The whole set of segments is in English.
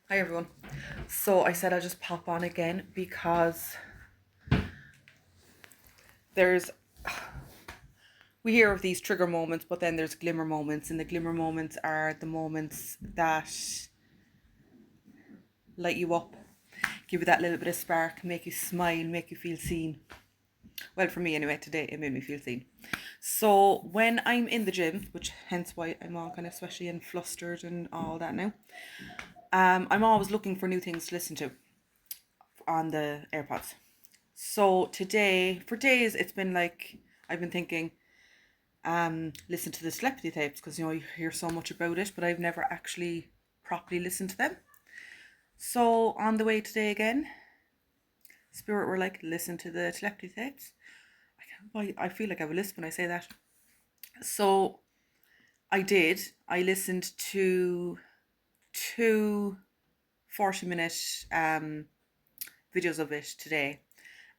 Hi everyone. So I said I'll just pop on again because there's we hear of these trigger moments, but then there's glimmer moments, and the glimmer moments are the moments that light you up, give you that little bit of spark, make you smile, make you feel seen. Well, for me anyway, today it made me feel seen. So when I'm in the gym, which hence why I'm all kind of sweaty and flustered and all that now, I'm always looking for new things to listen to on the AirPods. So today, for days, it's been like I've been thinking, listen to the telepathy tapes because you hear so much about it, but I've never actually properly listened to them. So on the way today again, Spirit were like, listen to the telepathy tapes. I feel like I have a lisp when I say that. So I did. I listened to two 40-minute videos of it today,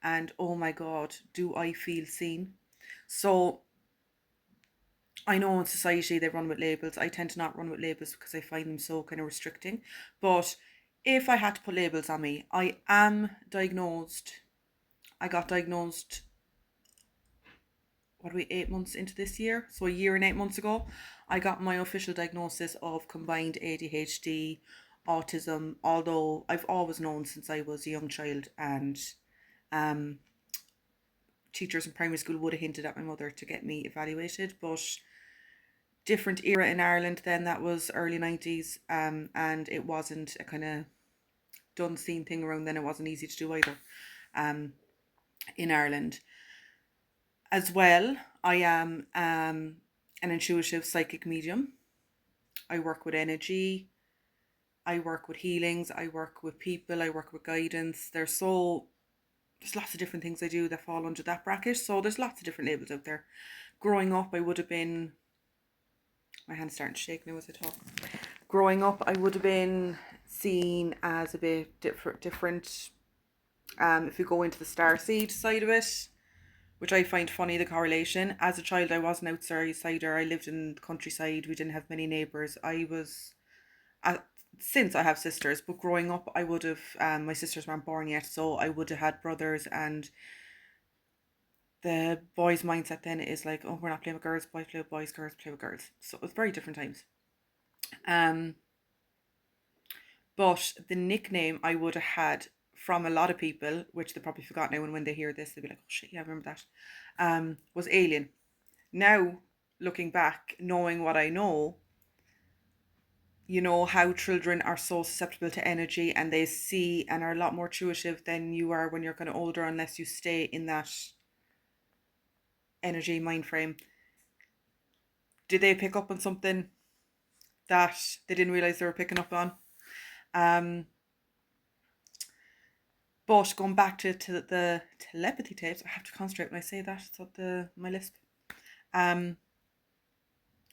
and oh my god, do I feel seen. So I know in society they run with labels. I tend to not run with labels because I find them so kind of restricting. But if I had to put labels on me, I am diagnosed. I got diagnosed, what are we, 8 months into this year? So a year and 8 months ago, I got my official diagnosis of combined ADHD, autism, although I've always known since I was a young child, and um, teachers in primary school would have hinted at my mother to get me evaluated, but different era in Ireland then. That was early 90s, and it wasn't a kind of done seen thing around then. It wasn't easy to do either, um, in Ireland. As well, I am an intuitive psychic medium. I work with energy, I work with healings, I work with people, I work with guidance. There's lots of different things I do that fall under that bracket, so there's lots of different labels out there. Growing up, I would have been, my hand's starting to shake now as I talk. Growing up, I would have been seen as a bit different. If you go into the starseed side of it, which I find funny, the correlation. As a child, I was an outsider. I lived in the countryside. We didn't have many neighbours. Uh, since I have sisters, but growing up, I would have, my sisters weren't born yet, so I would have had brothers, and the boys' mindset then is like, oh, we're not playing with girls, boys play with boys, girls play with girls. So it's very different times. Um, But the nickname I would have had from a lot of people, which they probably forgot now, and when they hear this, they'll be like, oh shit, yeah, I remember that, was Alien. Now, looking back, knowing what I know, you know how children are so susceptible to energy and they see and are a lot more intuitive than you are when you're kind of older, unless you stay in that energy mind frame. Did they pick up on something that they didn't realize they were picking up on? Um, But going back to the telepathy tapes, I have to concentrate when I say that. It's what my lisp. Um,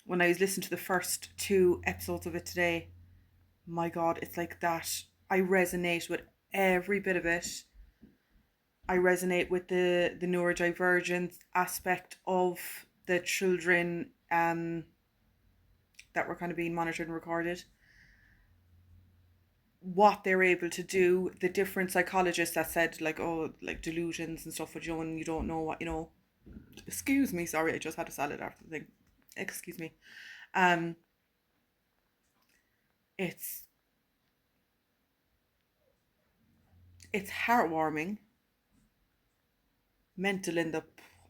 when I was listening to the first two episodes of it today, my God, it's like that. I resonate with every bit of it. I resonate with the neurodivergent aspect of the children that were kind of being monitored and recorded. What they're able to do, the different psychologists that said like, oh, like delusions and stuff with you, and you don't know what you know. Excuse me, sorry, I just had a salad after the thing. Excuse me. Um, it's it's heartwarming, mental in the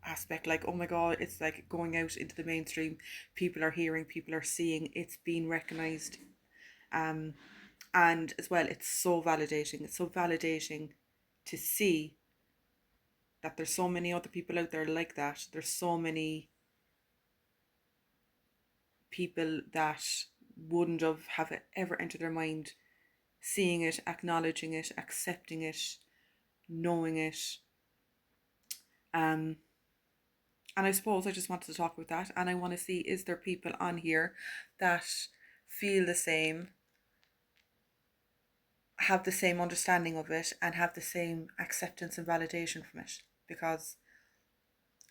aspect, like, oh my god, it's like going out into the mainstream. People are hearing, people are seeing, it's being recognized. Um, and as well, it's so validating. It's so validating to see that there's so many other people out there like that. There's so many people that wouldn't have it ever entered their mind, seeing it, acknowledging it, accepting it, knowing it. Um, and I suppose I just wanted to talk about that, and I want to see, is there people on here that feel the same, have the same understanding of it, and have the same acceptance and validation from it? Because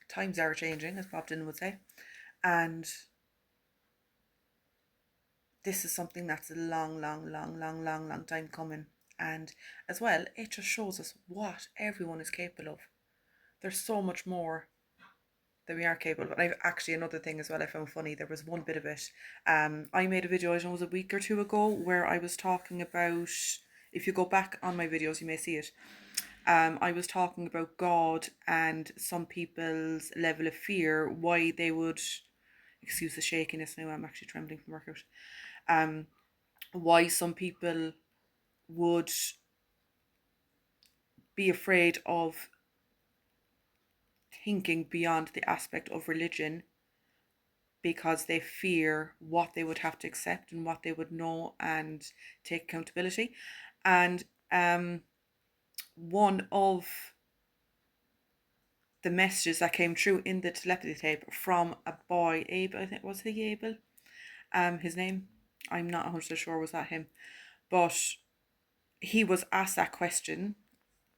times are changing, as Bob Dylan would say, and this is something that's a long, long, long, long, long, long time coming. And as well, it just shows us what everyone is capable of. There's so much more that we are capable of. And I've actually another thing as well I found funny. There was one bit of it. I made a video, I don't know, it was a week or two ago, where I was talking about, if you go back on my videos, you may see it. I was talking about God and some people's level of fear, why they would, excuse the shakiness now, I'm actually trembling from workout. Why some people would be afraid of thinking beyond the aspect of religion because they fear what they would have to accept and what they would know and take accountability. And one of the messages that came through in the telepathy tape from a boy, Abel, I think, was he Abel? His name, I'm not 100% sure was that him, but he was asked that question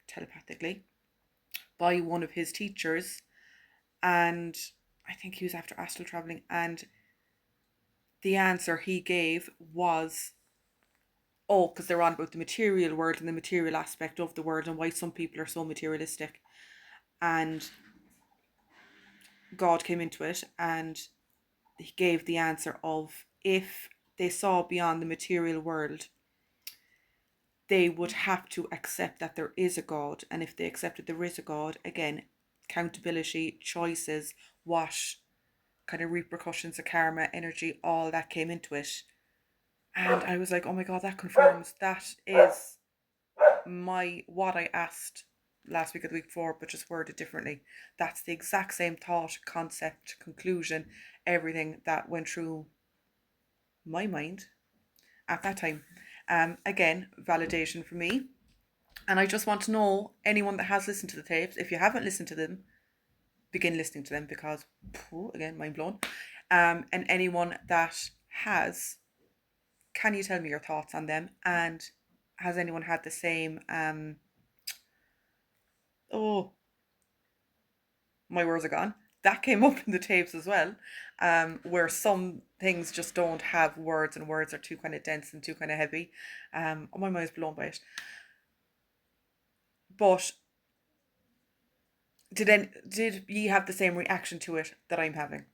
telepathically by one of his teachers, and I think he was after astral traveling, and the answer he gave was, oh, because they're on about the material world and the material aspect of the world and why some people are so materialistic. And God came into it and he gave the answer of, if they saw beyond the material world, they would have to accept that there is a God. And if they accepted there is a God, again, accountability, choices, what kind of repercussions of karma, energy, all that came into it. And I was like, oh my God, that confirms, that is what I asked last week or the week before, but just worded differently. That's the exact same thought, concept, conclusion, everything that went through my mind at that time. Again, validation for me. And I just want to know, anyone that has listened to the tapes, if you haven't listened to them, begin listening to them, because, again, mind blown. And anyone that has, can you tell me your thoughts on them? And has anyone had the same, oh, my words are gone. That came up in the tapes as well, where some things just don't have words, and words are too kind of dense and too kind of heavy. Oh, my mind is blown by it. But did ye have the same reaction to it that I'm having?